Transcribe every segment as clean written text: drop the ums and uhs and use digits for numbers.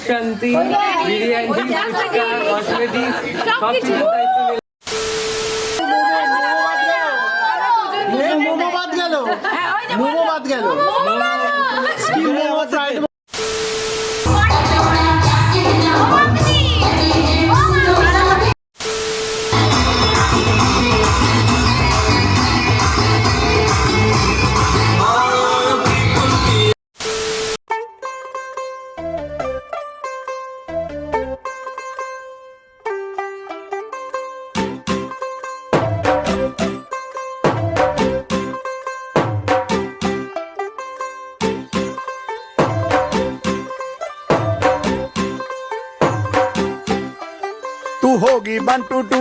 শান্তি, বিরিয়ানি, ফুচকা, কসমেটিক সব কিছুর দায়িত্ব নিলাম। মোমো বাদ গেল, মোমো বাদ গেল, স্টিম মোমো ফ্রাইড तू होगी 1 2 2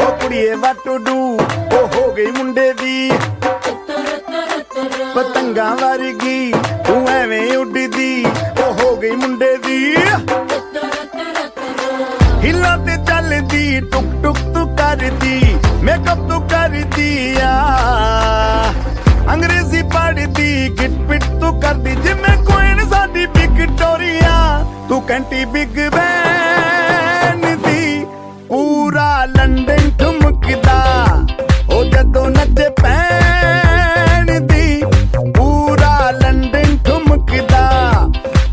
ओ कुड़िए what to do ओ हो गई मुंडे दी पतंगा वर्गी तू एवें उड़दी ओ हो गई मुंडे दी हिला ते चलदी टुक टुक तू करदी मेकअप तू करदी आ अंग्रेजी पढ़दी गिट पिट तू करदी जिमें कोइन साडी विक्टोरिया तू कैंटी बिग बैन दी पूरा लंदन ठुमकदा ओ जदों नचे पैन दी पूरा लंदन ठुमकदा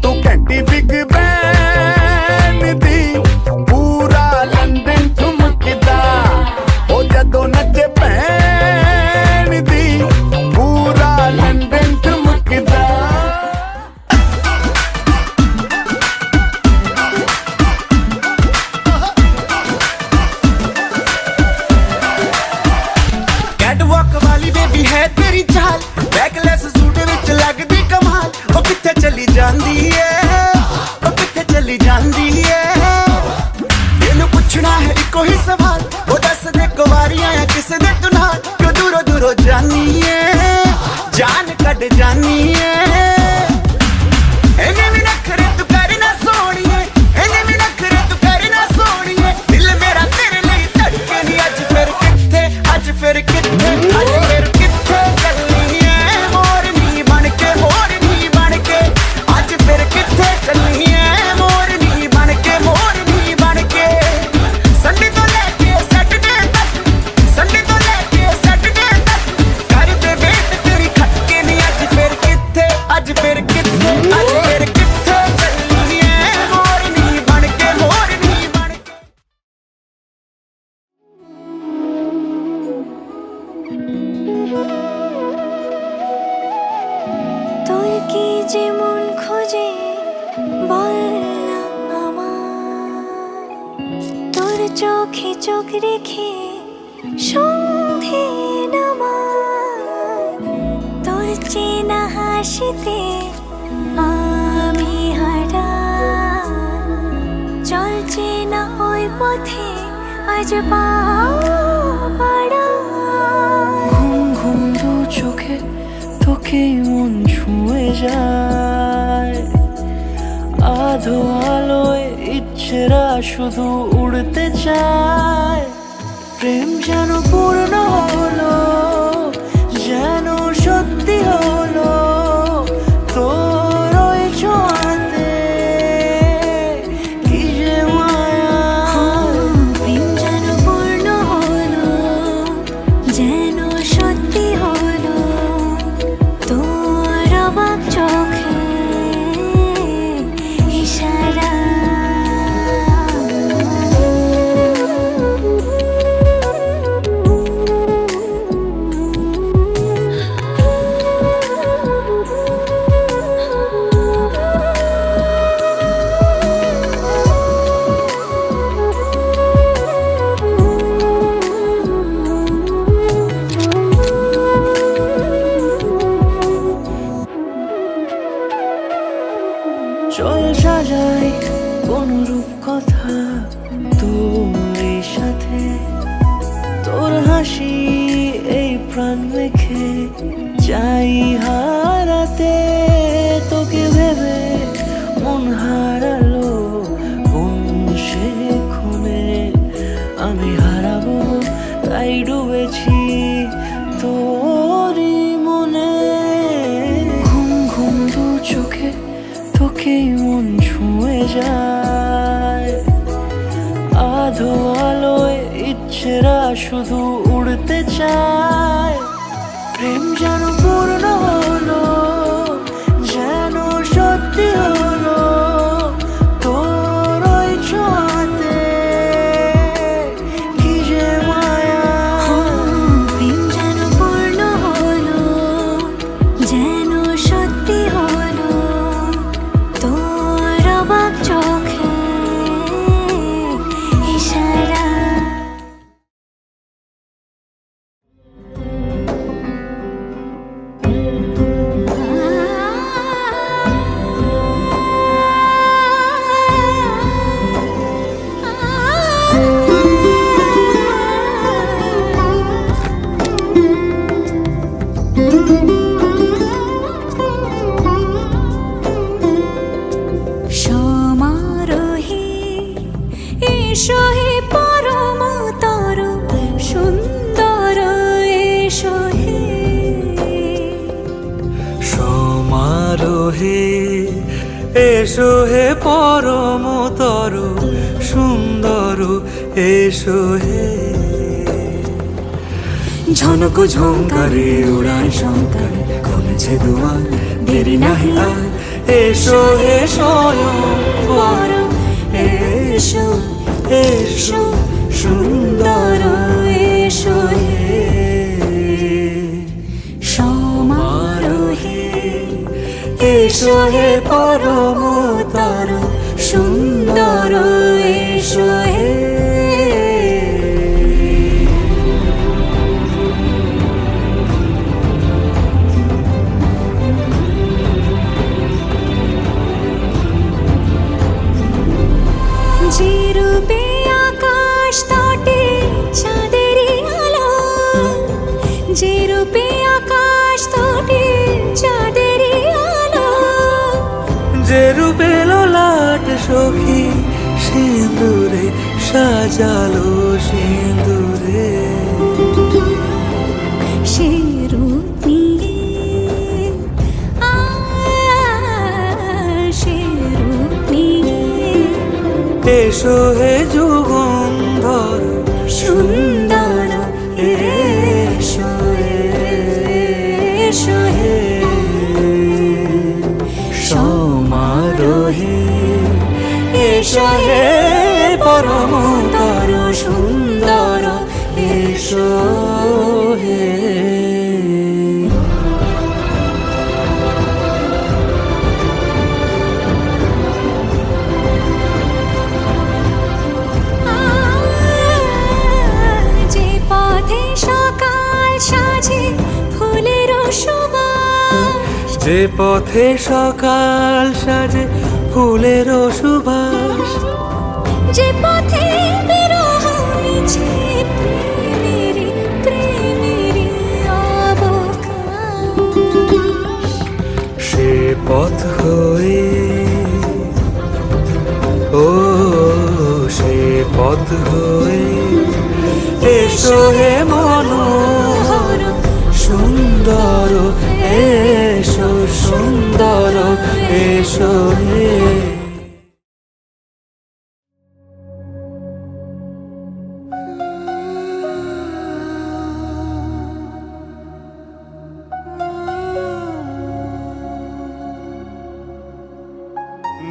तू कैंटी बिग बैन दी पूरा लंदन ठुमकदा ओ जदों नचे पैन दी पूरा लंदन ठुमकदा कैटवॉक वाली बेबी है तेरी चाल बैकलेस सूट विच लगदी कमाल ओ किथे चली जांदी है ओ किथे चली जांदी है तेनू पुछना है इको ही सवाल ओ दस दे कुवारियां या किसे दे तू नाल क्यों दूरों दूरों जानी है जान कट जानी है एने भी नखरे तू करना सोहणीए एने भी नखरे तू करना सोहणीए दिल मेरा तेरे लिए धड़के नी अज फिर किथे अज फिर किथे अज फिर किथे चलनी है मोर नी बनके अज फिर किथे चलनी है मोर नी बनके संडे तो लेके सैटरडे तक संडे तो लेके सैटरडे तक कर दे वेट तेरी खटके नी अज फिर किथे चलनी है मोर नी बनके তোর কি যে মন খোঁজে বল না আমায় তোর চোখে চোখ রেখে সন্ধে নামায় তোর চেনা হাসিতে আমি হারাই চল চেনা ওই পথে আজ পা বাড়াই ঘুম ঘুম দু চোখে তোকেই মন ছুঁয়ে যায় আধো আলোয় ইচ্ছেরা শুধু উড়তে চায় প্রেম যেন পূর্ণ হলো যেন সত্যি হলো তোর ওই ছোঁয়াতে কি যে মায়া প্রেম যেন পূর্ণ হলো যেন সত্যি হলো তোর অবাক চোখে ইশারা চল সাজাই অনুরূপ কথা তোর সাথে তোর হাসি এই প্রাণ রেখে চাই হারাতে তোকে ভেবে মন হারালো কোন সে ক্ষণে আমি হারাবো তাই ডুবেছি তোরই মনে ঘুম ঘুম দু চোখে তোকেই মন ছুঁয়ে যায়। আধো আলোয় ইচ্ছেরা শুধু উড়তে চায়। প্রেম যেন পূর্ণ হলো, যেন সত্যি হলো তোর ওই ছোঁয়াতে, কি যে মায়া। প্রেম যেন পূর্ণ হলো, যেন সত্যি হলো তোর অবাক চোখে ইশারা। সমারোহে এসো হে পরমতর সুন্দর এসো হে। সমারোহে এসো হে পরমতর সুন্দর এসো হে। ঝনক ঝঙ্কারে উড়ায় শঙ্কারে খুলেছে দুয়ার, দেরি নাহি আর এসো হে স্বয়ং বর। এসো এসো সুন্দর এসো হে। সমারোহে এসো হে পরমতর সুন্দর এসো হে। যে রূপে আকাশ তটে চাঁদেরই আলো, যে রূপে আকাশ তটে চাঁদেরই আলো। যে রূপে ললাট সখী সিঁদুরে সাজালো সিঁদুরে। সে রূপ নিয়ে সে রূপ নিয়ে এসো হে যুগন্ধর সুন্দর এসো এসো হে। সমারোহে এসো হে পরমতর সুন্দর এসো হে। যে পথে সকাল সাজে ফুলের সুবাস, যে পথে সকাল সাজে ফুলের সুবাস। যে পথে বিরহ মিছে প্রেমেরই প্রেমেরই অবকাশ। সে পথ হয়ে ও সে পথ হয়ে এসো হে মনোহর সুন্দর এসো সুন্দর এসো হে।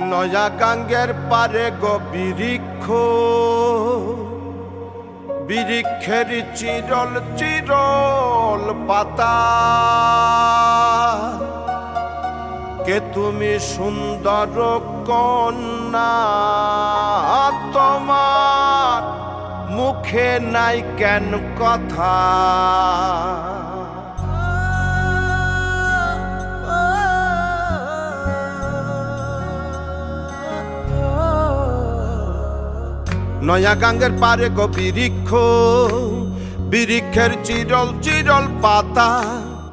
নয়া গাঙ্গের পারে গো বৃক্ষ, বৃক্ষের চিরল চিরল পাতা। কে তুমি সুন্দর কন্যা, তোমার মুখে নাই কেন কথা। নয়া গাঙ্গের পারে গো বৃক্ষ, বৃক্ষের চিরল চিরল পাতা।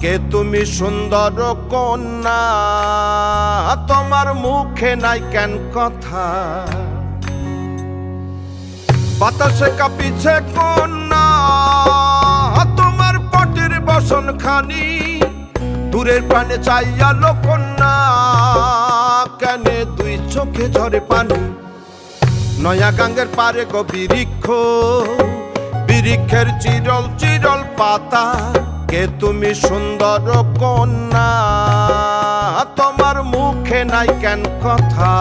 কে তুমি সুন্দর কন্যা, তোমার মুখে নাই কেন কথা। বাতাসে কাঁপিছে কন্যা, তোমার পটের বসন খানি। দূরের প্রাণে চাইয়া লোকন্যা কেনে দুই চোখে ঝরে পানি নয়া গাঙ্গের পারে গো বিরিক্ষ বিরিক্ষের চিরল চিরল পাতা কে তুমি সুন্দর কন্যা তোমার মুখে নাই কেন কথা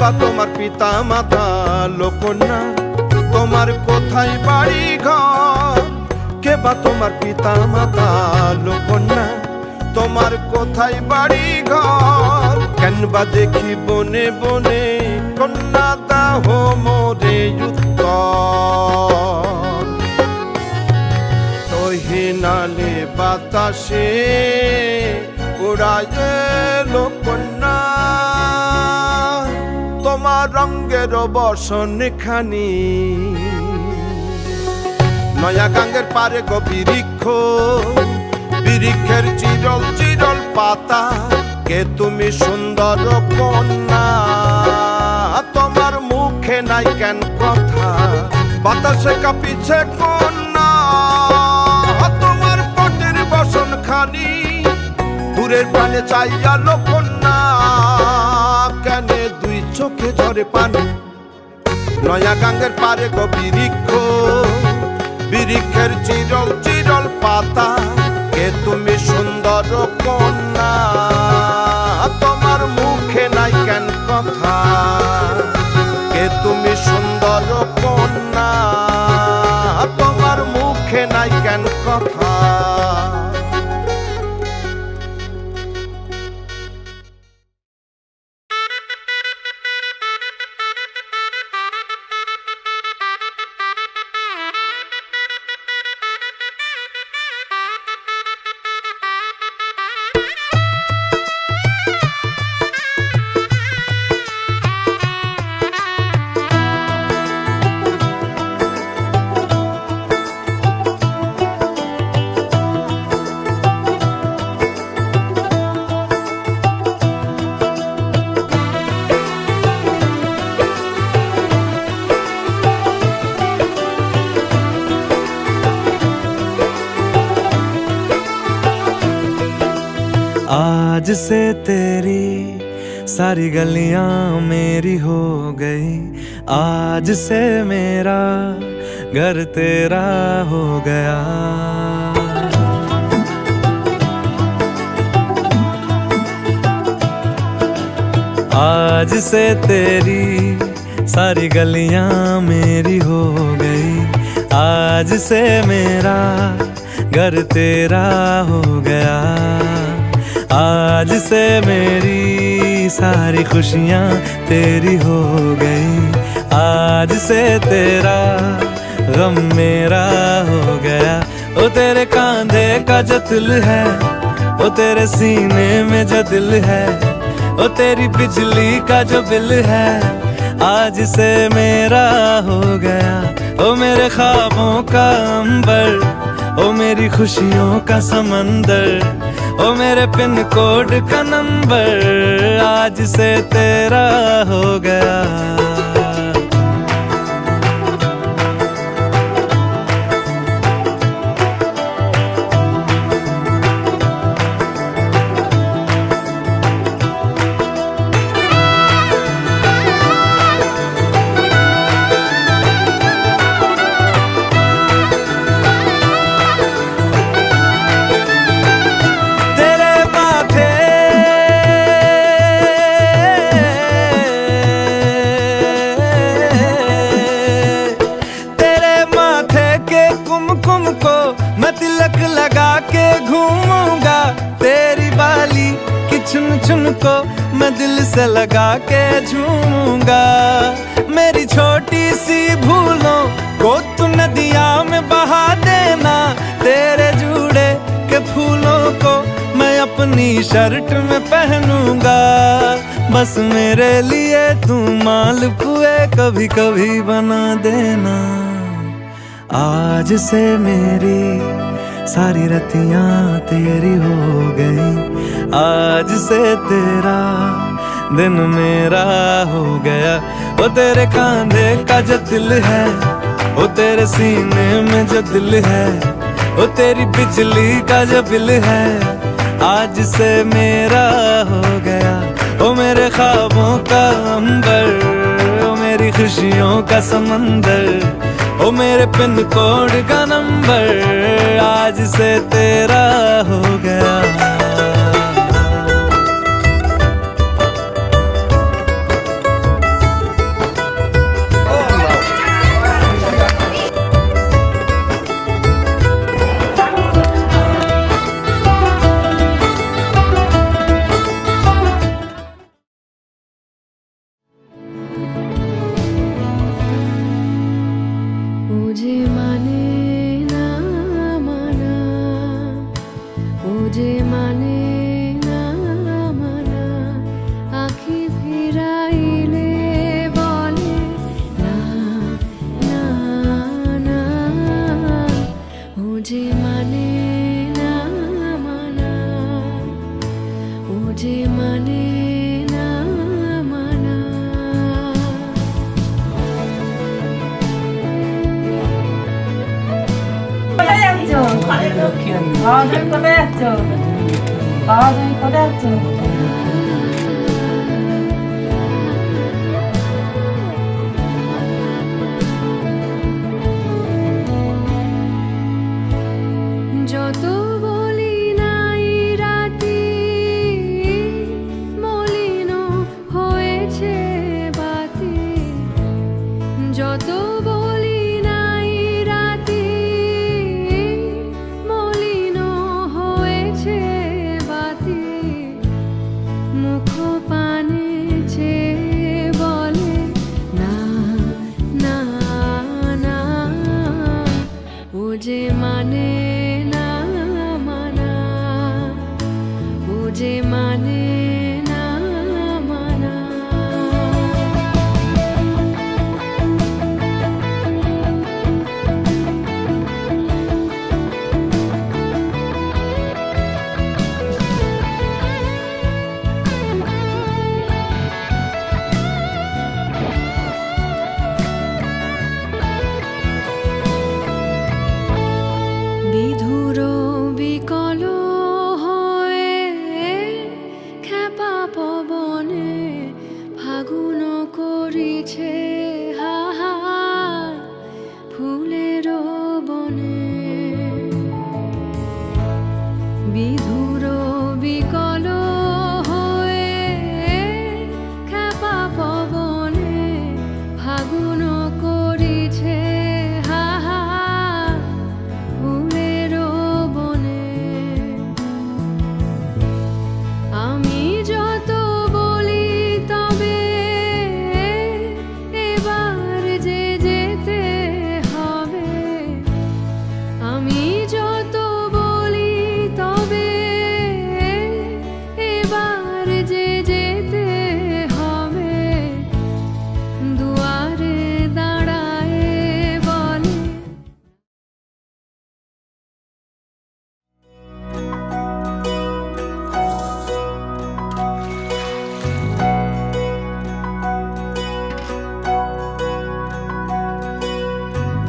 বা তোমার পিতা মাতা লোকন্যা তোমার কোথায় বাড়ি ঘর কে বা তোমার পিতা মাতা লোকন্যা তোমার কোথায় বাড়ি ঘর কেন বা দেখি বনে বনে কন্যা দাহ মোরে উত্তর তহিনালে বাতাসে উড়ায় লোকন্যা তোমার রঙের বসন খানি নয়া গাঙ্গের পারে গো বিরিক্ষ বিরিক্ষের চিরল চিরল পাতা কে তুমি সুন্দর কন্যা তোমার মুখে নাই কেন কথা বাতাসে কাঁপিছে কন্যা তোমার পটের বসন খানি দূরের প্রাণে চাইয়া লোকন্যা কেনে দুই চোখে ঝরে পানি নয়া গাঙ্গের পারে গো বিরিক্ষ বিরিক্ষের চিরল চিরল পাতা কে তুমি সুন্দর কন্যা তোমার মুখে নাই কেন কথা কে তুমি সুন্দর কন্যা তোমার মুখে নাই কেন কথা आज से तेरी सारी गलियां मेरी हो गई आज से मेरा घर तेरा हो गया आज से तेरी सारी गलियां मेरी हो गई आज से मेरा घर तेरा हो गया आज से मेरी सारी खुशियाँ तेरी हो गई आज से तेरा गम मेरा हो गया ओ तेरे कांधे का जो दिल है ओ तेरे सीने में जो दिल है ओ तेरी बिजली का जो बिल है आज से मेरा हो गया ओ मेरे ख्वाबों का अंबर ओ मेरी खुशियों का समंदर ओ मेरे पिन कोड का नंबर आज से तेरा हो गया चुन चुन को मैं दिल से लगा के झूमूंगा मेरी छोटी सी भूलों को तू नदिया में बहा देना तेरे जूड़े के फूलों को मैं अपनी शर्ट में पहनूंगा बस मेरे लिए तू मालपुए कभी कभी बना देना। आज से मेरी सारी रतियां तेरी हो गई, आज से तेरा दिन मेरा हो गया। वो तेरे कांधे का जो दिल है, वो तेरे सीने में जो दिल है, वो तेरी बिजली का जो बिल है, आज से मेरा हो गया। वो मेरे ख्वाबों का अंबर, वो मेरी खुशियों का समंदर, वो मेरे पिन कोड का नंबर, आज से तेरा हो गया। मुझे माने ना माना, मुझे माने ना माना, आँखी फिराइले बोले ना ना ना, मुझे माने ना माना, मुझे माने ना माना। কোথায় যাচ্ছ? তুমি কোথায় যাচ্ছ? তুমি কোথায় যাচ্ছ? যত বলি নাই রাতি মলিন হয়েছে বাতি, যত বলি নাই রাতি মলিন হয়েছে বাতি, মুখ পানে চেয়ে বলে না না না, ও যে মানে না মানা, ও যে মানে না মানা। বিধুর বিকল হয়ে খেপা পবনে ফাগুন করিছে হাহার ফুলের বনে, বিধুর বিকল হয়ে খেপা পবনে ফাগুন করিছে হাহার ফুলের বনে। আমি যত বলি তবে এবার যে যেতে হবে, আমি যত বলি তবে এবার যে যেতে হবে, দুয়ারে দাঁড়ায় বলে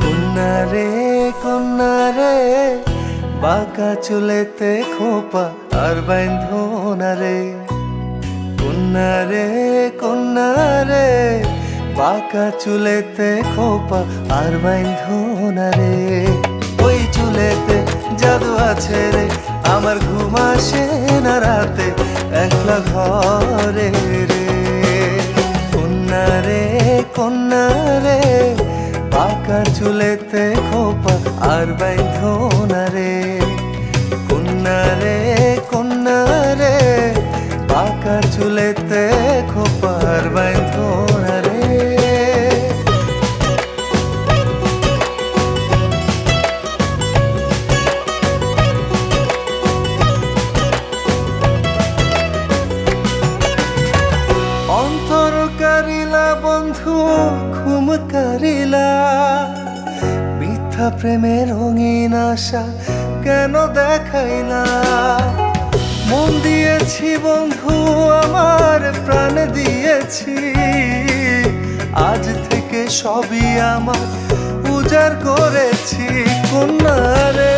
কন্যা রে কন্যা রে, বাঁকা চুলেতে খোপা আর বাইন্ধো না রে। কন্যা রে কন্যা রে, বাঁকা চুলেতে খোপা আর বাইন্ধো না রে। ওই চুলেতে জাদু আছে রে, আমার ঘুম আসে না রাতে একলা ঘরে রে। কন্যা রে কন্যা রে, বাঁকা চুলেতে খোপা আর বাইন্ধো না রে। কন্যা রে কন্যা রে, বাঁকা চুলেতে খোপা আর বাইন্ধো না রে। প্রেমের রঙিন আশা কেন দেখাই না? মন দিয়েছি বন্ধু আমার, প্রাণ দিয়েছি, আজ থেকে সবই আমার উজাড় করেছি কন্যা রে।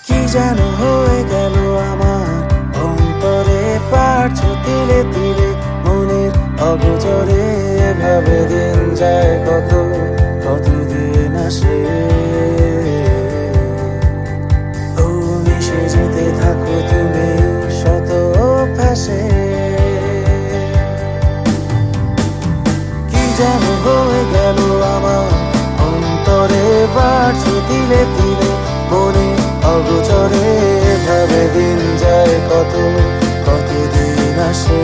কি যেন হয়ে গেল আমার অন্তরে, পারছো তিলে তিলে মনের অগোচরে, এভাবে দিন যায় কত কতদিন আসে। ও মিশে যেতে থাকো তুমি শত অভ্যাসে। কি যেন হয়ে গেল আমার অন্তরে, পারছো তিলে তিলে মনে অগোচরে, ভাবে দিন যায় কত কতদিন আসে।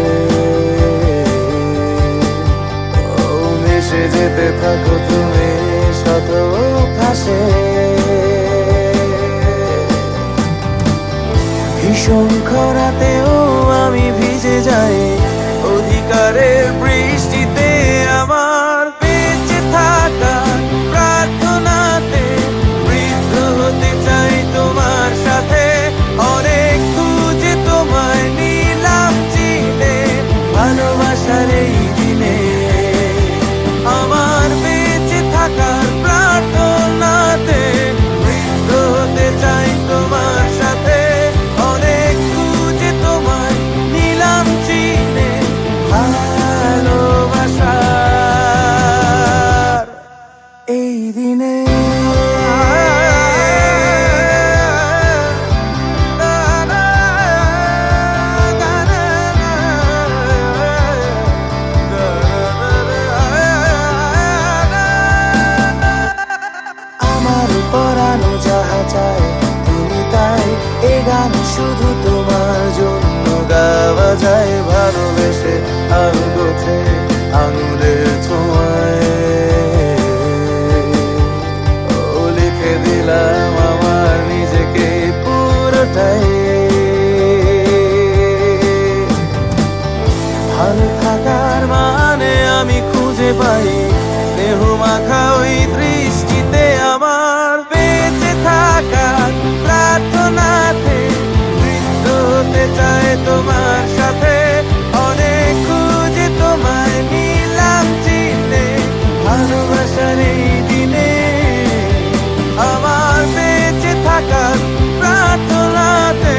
ও মিশে যেতে থাকো তুমি শত ভাসে। ভীষণ খরাতেও আমি ভিজে যাই অধিকারের বৃষ্টিতে, আমার বেঁচে থাকা প্রার্থনাতে বৃদ্ধ হতে চাই তোমার সাথে। অনেক খুঁজে তোমায় নিলাম চিনে ভালোবাসার এই দিনে, আমার বেঁচে থাকার প্রার্থনাতে বৃদ্ধ হতে চাই তোমার সাথে। অনেক খুঁজে তোমায় নিলাম চিনে ভালোবাসার এই দিনে। আমার পরানো যাহা চায় তুমি তাই, এ গান শুধু তোমার জন্য গাওয়া যায়। ভালোবেসে আরো গোছে আঙুলের ছোঁয়ায়, ও লিখে দিলাম আমার নিজেকে পুরোটাই। ভালো থাকার মানে আমি খুঁজে পাই স্নেহ মাখা ওই দৃষ্টিতে, আমার বেঁচে থাকার প্রার্থনাতে বৃদ্ধ হতে চায় তোমার সাথে। অনেক খুঁজে তোমায় নিলাম চিনে ভালোবাসার এই দিনে, আমার বেঁচে থাকার প্রার্থনাতে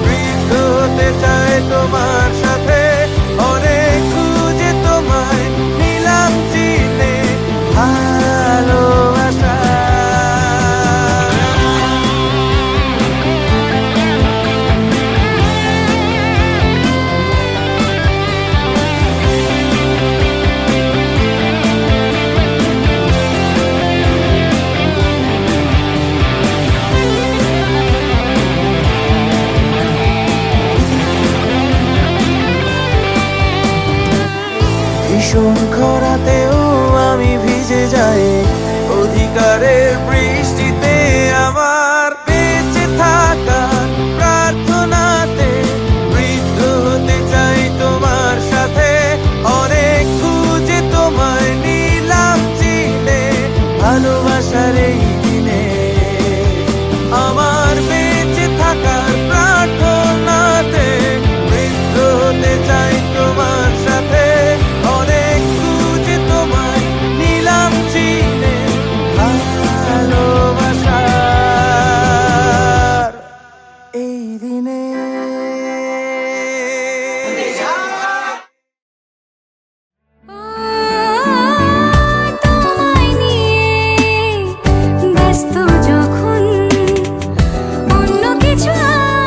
বৃদ্ধ হতে চায় তোমার সাথে। অনেক খুঁজে তোমায় নিলাম চিনে ভালোবাসা। ভীষণ খরাতেও আমি ভিজে যাই অধিকারের বৃষ্টিতে, আমার বেঁচে থাকার প্রার্থনাতে বৃদ্ধ হতে চাই তোমার সাথে। অনেক খুঁজে তোমায় নিলাম চিনে ভালোবাসার এই দিনে, আমার বেঁচে থাকার প্রার্থনাতে বৃদ্ধ হতে চাই তোমার সাথে। অনেক খুঁজে তোমায় নিলাম চিনে ভালোবাসার এই দিনে। তোমায় নিয়ে ব্যস্ত যখন, অন্য কিছু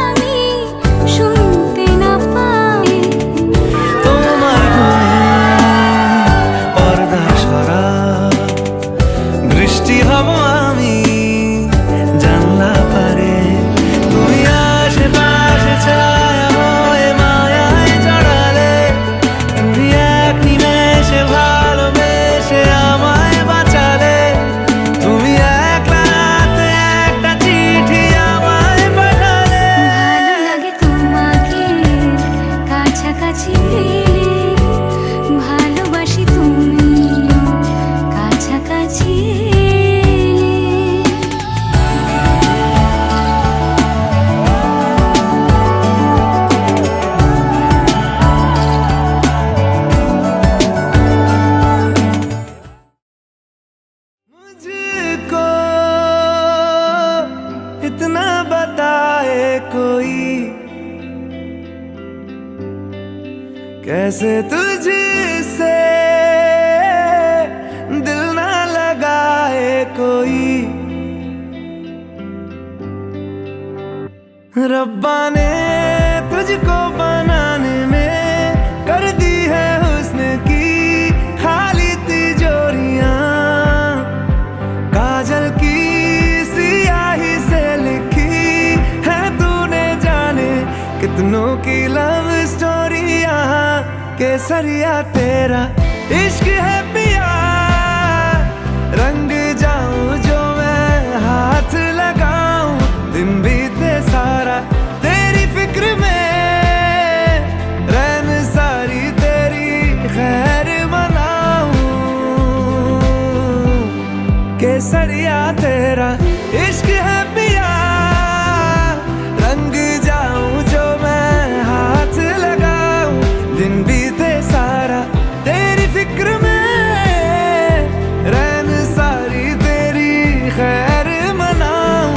আমি শুনতে না পাই। তোমার পর্দা সরা বৃষ্টি হব আমি জানলা পারে, তুমি আশেপাশে कैसे तुझसे दिल ना लगाए कोई, रब्बा ने तुझको बनाने में कर दी है हुस्न की खाली तिजोरियां, काजल की सियाही से लिखी है तूने जाने कितनों की लव स्टोरियां। केसरिया तेरा इश्क है पिया, रंग जाऊं जो मैं हाथ लगाऊं, दिन बीते सारा तेरी फिक्र में, रैन सारी तेरी खैर मनाऊं। केसरिया तेरा इश्क है पिया, रंग जाऊं जो मैं हाथ लगाऊं, दिन बीते सारा तेरी फिक्र में, रैन सारी तेरी खैर मनाऊं।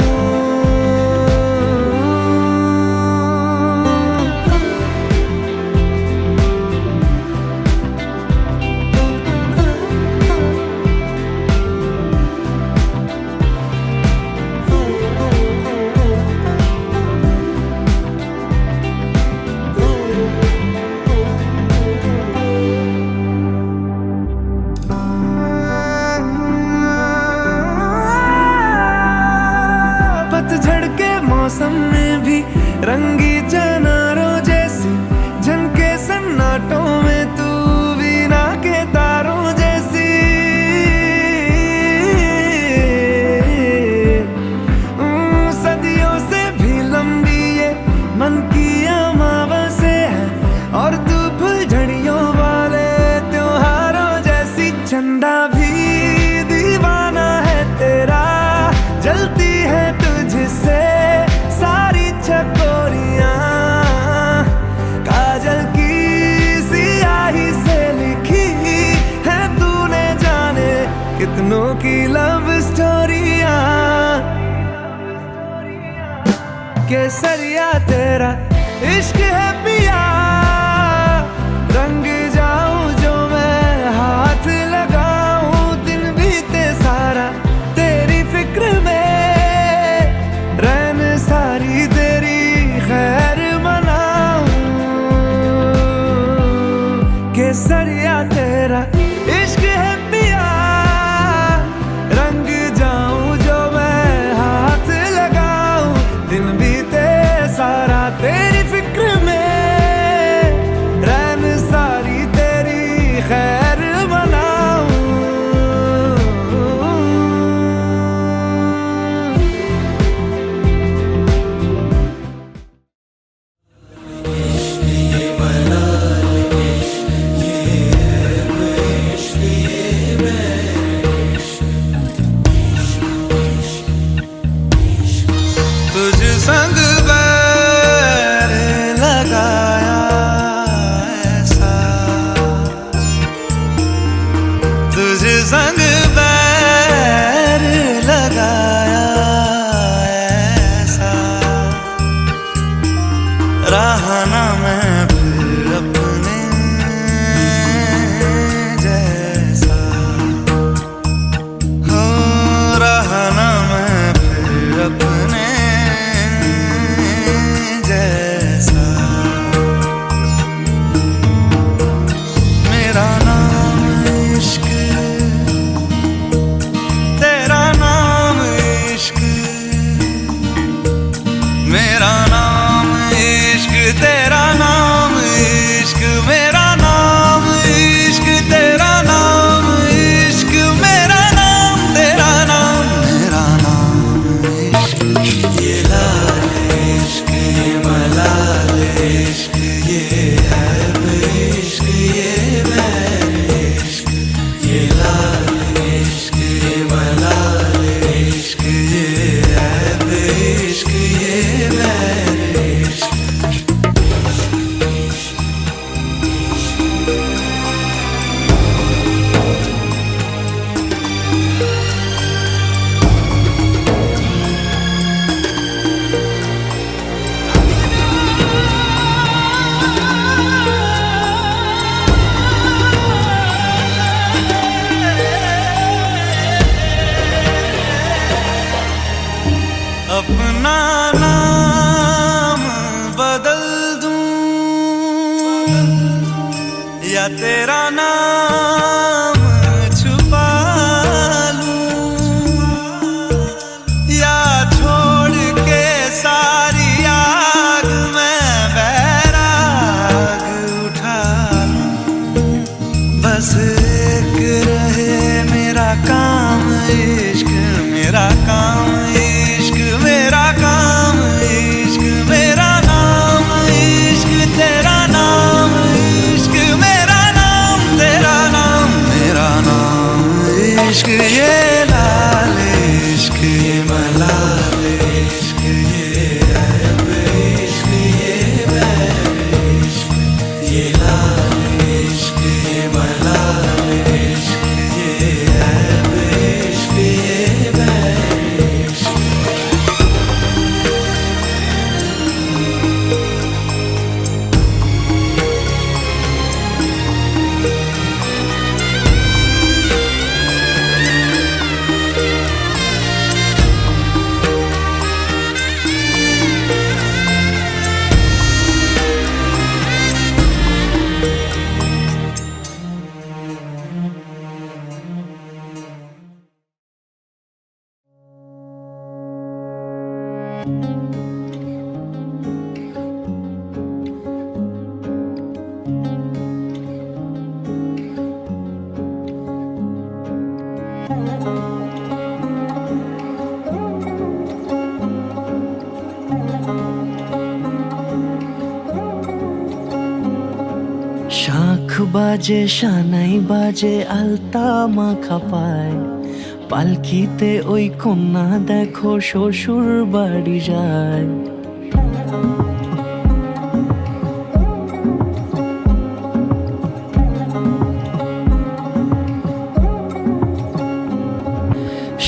पतझड़ के मौसम में भी रंगी चनारों जैसी झनके सन्नाटों में, तू वीणा के तारों जैसी। सदियों से भी लंबी ये मन की अमावस्या है, और तू फुलझड़ियों वाले त्योहारों जैसी। चंदा भी दीवाना है तेरा, जलती है तुझसे सारी चकोरियां, काजल की सियाही से लिखी है तूने जाने कितनों की लव स्टोरियां। केसरिया तेरा इश्क है पिया, रंग जाऊं जो मैं हाथ लगाऊं, दिन बीते सारा तेरी फिक्र में, रैन सारी तेरी खैर मनाऊं। केसरिया तेरा इश्क है पिया, रंग जाऊं जो मैं हाथ लगाऊं, दिन बीते सारा तेरी फिक्र में, रैन सारी तेरी खैर मनाऊं। तुझ संग बैर लगाया ऐसा, तुझ संग बैर लगाया ऐसा, रहा ना मैं फिर अपने जैसा, हो रहा ना मैं फिर अपने जैसा। मेरा नाम इश्क, तेरा नाम इश्क, मेरा नाम इश्क, तेरा नाम इश्क, मेरा नाम इश्क, तेरा नाम इश्क, मेरा नाम तेरा नाम, मेरा नाम इश्क। ये लाल इश्क, ये मलाल इश्क, ये है इश्क, ये बैर इश्क, ये लाल इश्क, ये मलाल इश्क, ये है इश्क, ये बैर इश्क। या तेरा नाम छुपा लूं, या छोड़ के सारी आग में बैराग उठा लूं। बस एक रहे मेरा काम इश्क, मेरा काम इश्क, मेरा काम इश्क, मेरा नाम इश्क, तेरा नाम इश्क, मेरा नाम तेरा नाम, मेरा नाम इश्क। ये लाल इश्क, ये मलाल इश्क, ये ऐब इश्क, ये बैर इश्क, ये लाल इश्क, ये मलाल इश्क, ये ऐब इश्क, ये बैर इश्क। শাঁখ বাজে সানাই বাজে আলতা মাখা পায়, পালকিতে ওই কন্যা দেখো শ্বশুর বাড়ি যায়।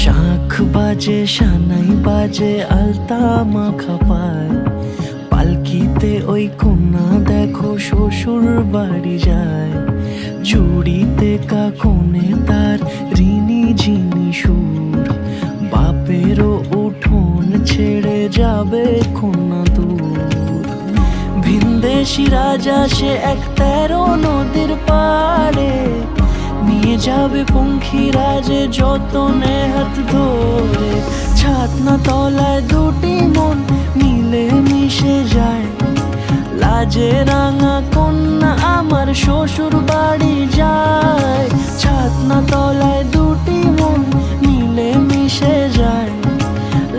শাঁখ বাজে সানাই বাজে আলতা মাখা পায়, পালকিতে ওই কন্যা দেখো শ্বশুর বাড়ি যায়। জুড়িতে কাকনে তার ঋণী ঝিনি সুর, বাপেরও উঠোন ছেড়ে যাবে কন্যা দূর। ভিনদেশি রাজা সে এক 13 নদীর পাড়ে, নিয়ে যাবে পঙ্খী রাজে যতনে হাত ধরে। ছাতনা তলায় দুটি মন মিলে মিশে যায়, লাজে রাঙা কন্যা আমার শ্বশুর বাড়ি যায়। ছাতনা তলায় দুটি মন মিলে মিশে যায়,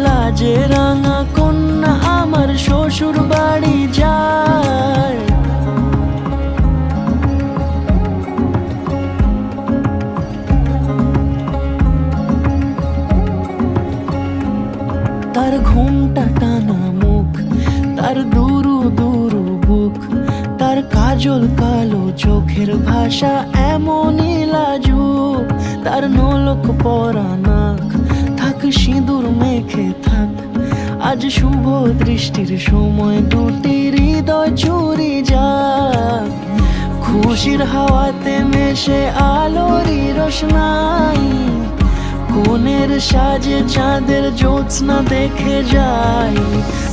লাজে রাঙা কন্যা আমার শ্বশুর বাড়ি যায়। তার ঘুমটা টানা মুখ, তার দুরু দুরু বুক, তার কাজল কালো চোখের ভাষা এমনই লাজুক। তার নোলক পরা নাক, থাক সিঁদুর মেখে থাক, আজ শুভ দৃষ্টির সময় দুটি হৃদয় চুরি যাক। খুশির হাওয়াতে মেশে আলোরই রোশনাই, কোণের সাজে চাঁদের জ্যোৎস্না দেখে যাই।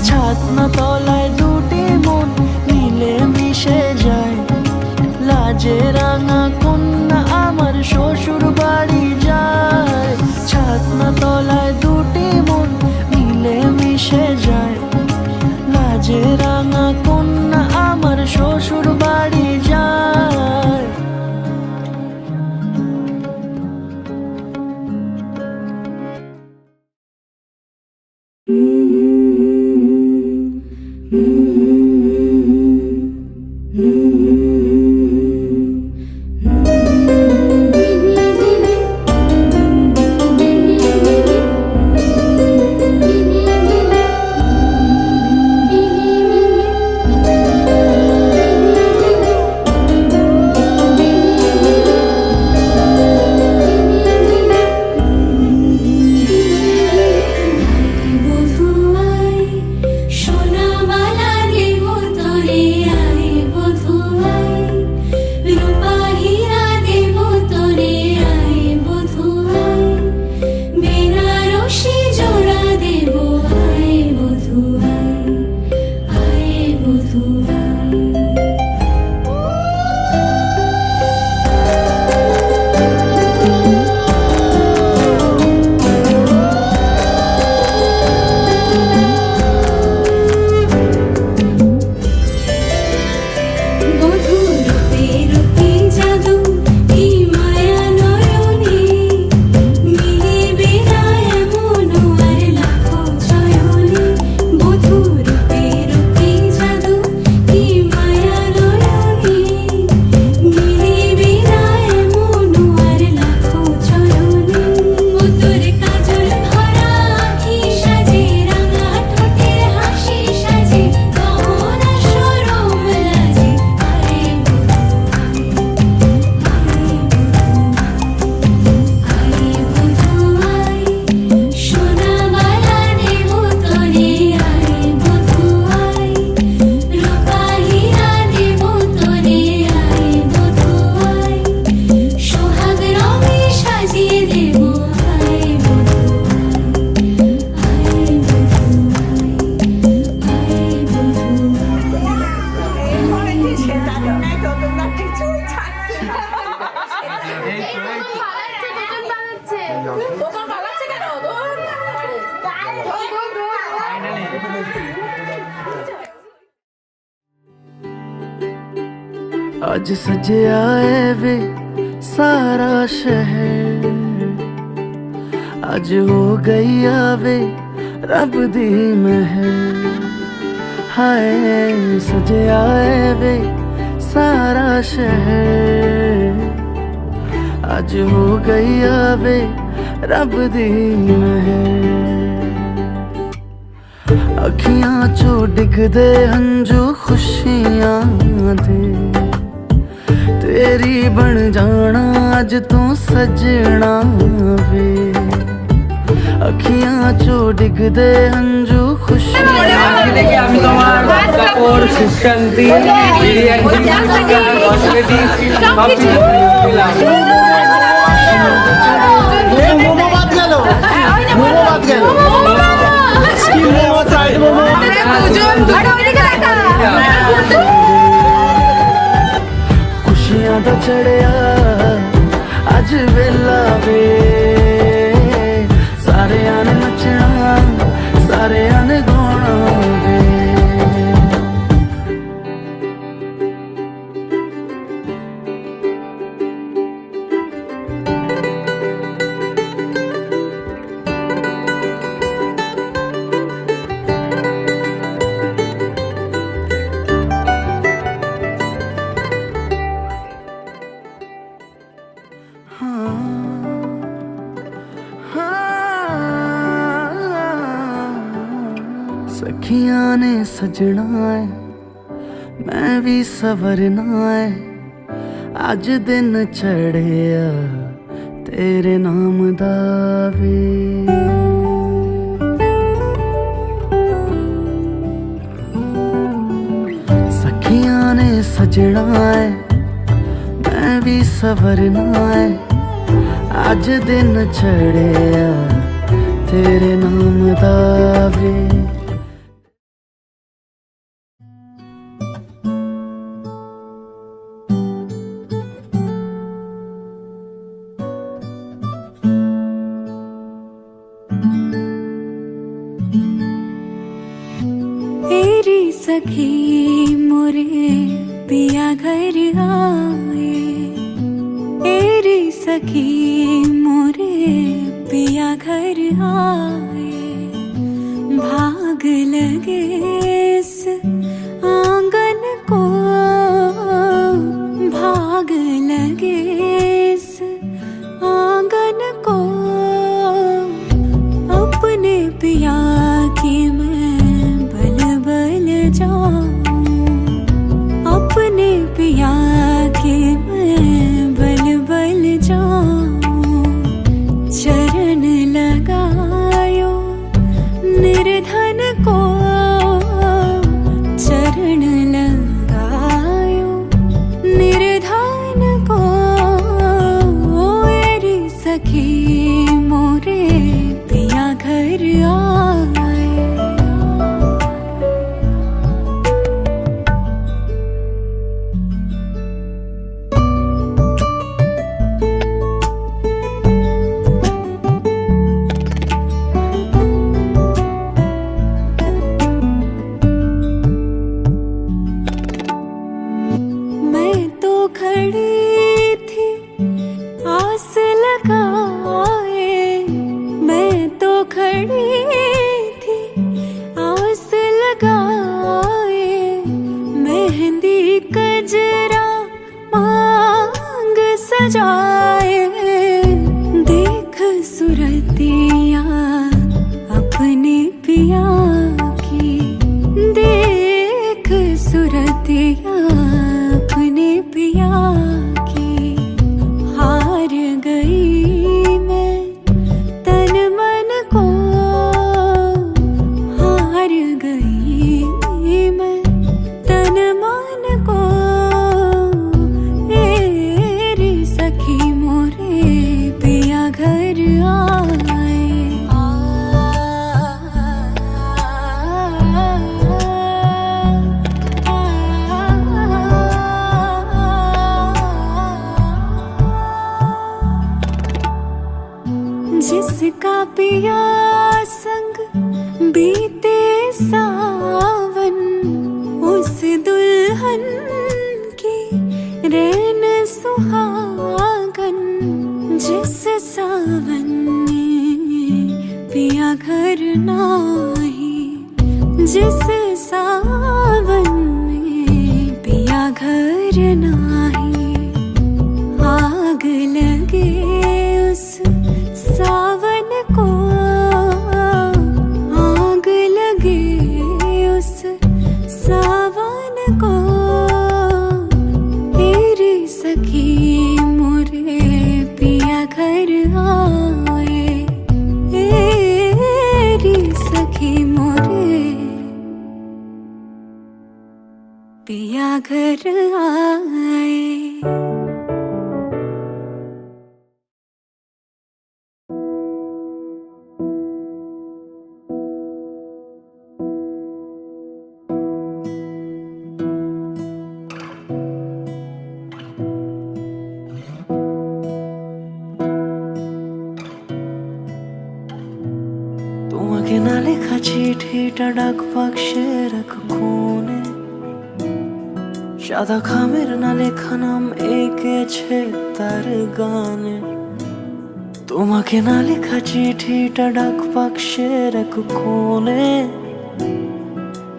ছাতনা তলায় দুটি মন মিলে মিশে যায়, লাজে রাঙা কন্যা আমার শ্বশুর বাড়ি যায়। ছাতনা তলায় দুটি মন মিলে মিশে যায়, লাজে রাঙা কন্যা আমার শ্বশুর বাড়ি যায়। Mm-hmm. आज सजया है वे सारा शहर, आज हो गई आवे रब दी महर। हाय सजया है वे सारा शहर, आज हो गई आवे रब दी महर। अखियां चो डिगदे हंजू खुशियां दे, तेरी बन जाना अज तू सजना वे। अखियां चो डिगदे हंजू खुशियां দেখে আমি তোমার কাপড় সুশান্তি বিরিয়ানি কসমেটিক্স সব কিছু পেলাম। মোমো বাদ গেল, মোমো বাদ গেল। Skin momo, fried momo. खुशियां दा चढ़िया अज वेला वे, सारे आने नचना सारे आने गाना वे। सखियां ने सजना है मैं भी सवरना है, अज दिन चढ़िया तेरे नाम दा वे। सखियां ने सजना है मैं भी सवरना है, अज दिन चढ़िया तेरे नाम दा वे। तेरी सखी मोरे पिया घर आए, तेरी सखी मोरे पिया घर आए। भाग लगे इस आंगन को, भाग लगे इस आंगन को। अपने पिया की मैं बल बल जाऊं, अपने पिया की मैं बल बल जाऊं। चरण लगायो निर्धन को, चरण लगायो निर्धन को। मेरी सखी मोरे पिया घर आए। मैं तो खड़ी थी आस लगाए, मैं तो खड़ी थी आस लगाए। मेहंदी कजरा मांग सजाए, देख सुरतिया अपने पिया की, देख सुरतिया अपने पिया की। हार गई मैं तन मन को, हार गई मैं तन मन को। तेरी सखी मोरे पिया घर आए। जिसका पिया संग बीते सावन, उस दुल्हन की रैन सुहागन जिस सावन में पिया घर नाही, जिस सावन में पिया घर नाही। आग लगे उस सावन को, आग लगे उस सावन को। तेरी सखी मोरे पिया घर आए, तेरी सखी मोरे पिया घर आए। তোমাকে না লেখা চিঠিটা ডাক বাক্সে রাখো কোণে, সাদা খামের না লেখা নাম এঁকেছে তার গানে। তোমাকে না লেখা চিঠিটা ডাক বাক্সে রাখো কোণে,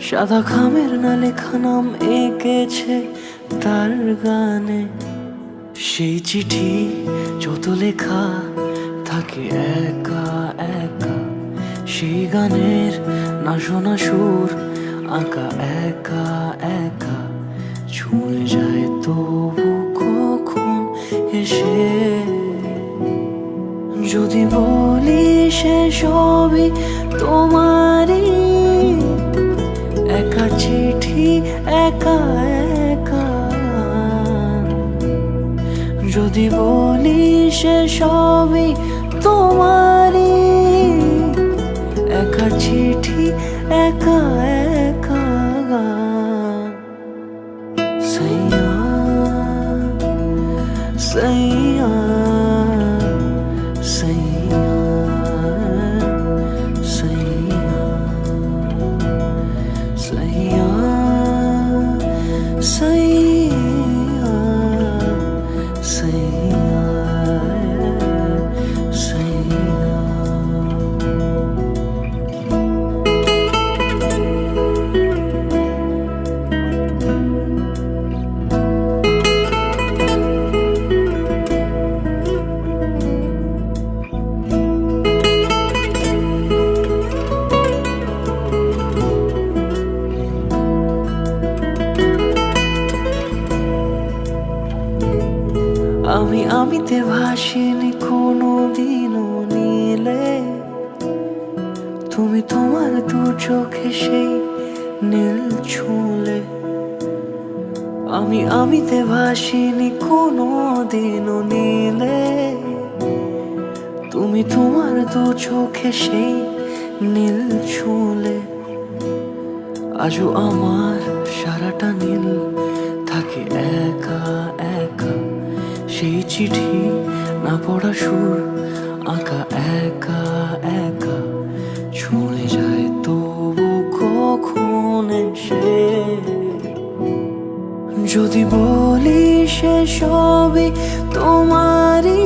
সাদা খামের না লেখা নাম এঁকেছে তার গানে। সেই চিঠি যত লেখা থাকে একা একা, সেই গানের না শোনা সুর আঁকা একা একা। ছুঁয়ে যায় তবু কখন এসে, যদি বলি সে সবই তোমারই, একা চিঠি একা একা। যদি বলি সে সবই তোমারই, একা চিঠি একা একা। সैया सैया सैया सैया सैया सैया सैया सैया। আমি আমিতে ভাসিনি কোনো দিনও নীলে, তুমি তোমার দু চোখে সেই নীল ছুঁলে। আমি আমিতে ভাসিনি কোনো দিনও নীলে, তুমি তোমার দু চোখে সেই নীল ছুঁলে। আজও আমার সারাটা নীল থাকে একা একা, সেই চিঠি না পড়া সুর আঁকা একা একা। ছুঁয়ে যায় তবু কখন এসে, যদি বলি সে সবই তোমারই,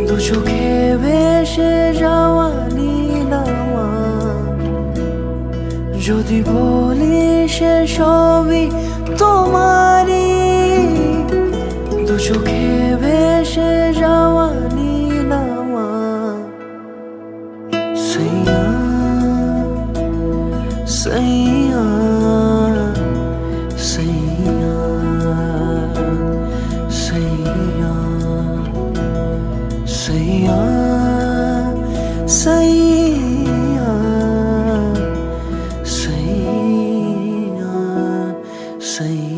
দু চোখে ভেসে যাওয়া নীল আমার। যদি বলি সে সবই তোমারই, দু চোখে ভেসে যাওয়া নীল আমার। সैया सैया सैया सैया सैया सैया सैया सैया।